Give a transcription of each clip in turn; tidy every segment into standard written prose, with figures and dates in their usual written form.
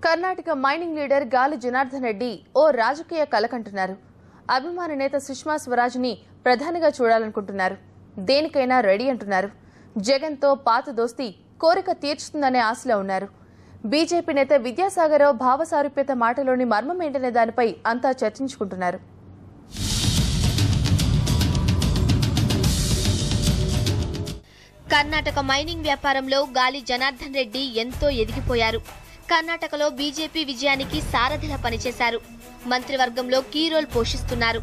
Karnataka mining leader గాలి జనార్దన్ రెడ్డి ఓ రాజకీయ కలకంటున్నారు. అభిమాన నేత సుష్మా స్వరాజ్ని ప్రధానిగా చూడాలనుకుంటున్నారు. దేనికైనా రెడీ అంటున్నారు. జగన్తో పాత దోస్తి కోరిక తీర్చుతుందనే ఆశలో ఉన్నారు. బీజేపీ నేత విద్యాసాగరరావు భావసారూప్యత మాటలోని మర్మం ఏంటనే దానిపై అంతా చర్చించుకుంటున్నారు. కర్ణాటక మైనింగ్ వ్యాపారంలో గాలి జనార్దన్ రెడ్డి ఎంతో ఎదిగిపోయారు. కర్ణాటకలో బీజేపీ విజయానికి సారథిలా పనిచేశారు. మంత్రివర్గంలో కీ రోల్ పోషిస్తున్నారు.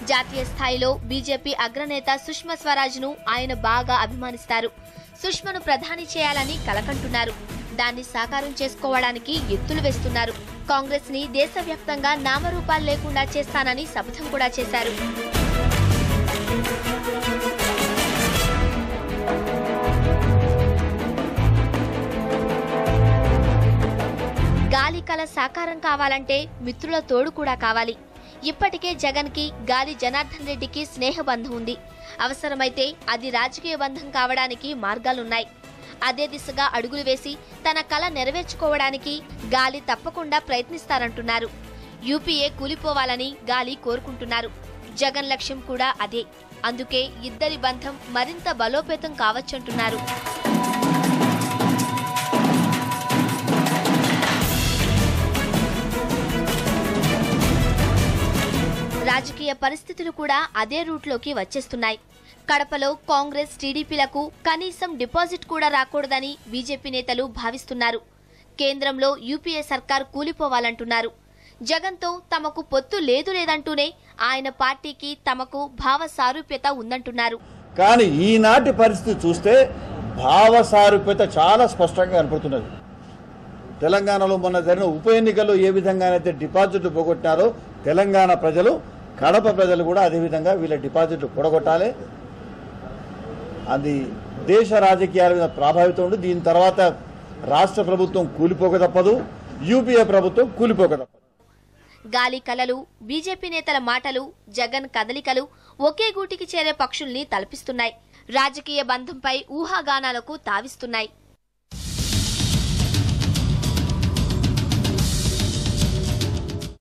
జాతీయ స్థాయిలో బీజేపీ అగ్రనేత సుష్మా స్వరాజ్ను ఆయన బాగా అభిమానిస్తారు. సుష్మను ప్రధాని చేయాలని కలకంటున్నారు. దాన్ని సాకారం చేసుకోవడానికి ఎత్తులు వేస్తున్నారు. కాంగ్రెస్ ని దేశవ్యాప్తంగా నామరూపాలు లేకుండా చేస్తానని శపథం కూడా చేశారు. గాలి కల సాకారం కావాలంటే మిత్రుల తోడు కూడా కావాలి. ఇప్పటికే జగన్ కి గాలి జనార్దన్ రెడ్డికి స్నేహబంధం ఉంది. అవసరమైతే అది రాజకీయ బంధం కావడానికి మార్గాలున్నాయి. అదే దిశగా అడుగులు వేసి తన కల నెరవేర్చుకోవడానికి గాలి తప్పకుండా ప్రయత్నిస్తారంటున్నారు. యూపీఏ కూలిపోవాలని గాలి కోరుకుంటున్నారు. జగన్ లక్ష్యం కూడా అదే. అందుకే ఇద్దరి బంధం మరింత బలోపేతం కావచ్చంటున్నారు. రాజకీయ పరిస్థితులు కూడా అదే రూట్లోకి వచ్చేస్తున్నాయి. కడపలో కాంగ్రెస్ టీడీపీలకు కనీసం డిపాజిట్ కూడా రాకూడదని బీజేపీ నేతలు భావిస్తున్నారు. కేంద్రంలో యూపీఏ సర్కార్ కూలిపోవాలంటున్నారు. జగన్తో తమకు పొత్తు లేదంటూనే ఆయన పార్టీకి తమకు భావ సారూప్యత ఉందంటున్నారు. కానీ ఈనాటి పరిస్థితి చూస్తే భావ సారూప్యత చాలా స్పష్టంగా కనపడుతున్నది. తెలంగాణలో మొన్న జరిగిన ఉప ఎన్నికల్లో ఏ విధంగానైతే డిపాజిట్లు పోగొట్టారో తెలంగాణ ప్రజలు, కడప ప్రజలు కూడా అదేవిధంగా వీళ్ళ డిపాజిట్లు కూడగొట్టాలి. అది దేశ రాజకీయాల మీద ప్రభావితం ఉండి దీని తర్వాత రాష్ట్ర ప్రభుత్వం కూలిపోక తప్పదు, యూపీఏ ప్రభుత్వం కూలిపోక తప్పదు. గాలి కలలు, బీజేపీ నేతల మాటలు, జగన్ కదలికలు ఒకే గూటికి చేరే పక్షుల్ని తలపిస్తున్నాయి. రాజకీయ బంధంపై ఊహాగానాలకు తావిస్తున్నాయి.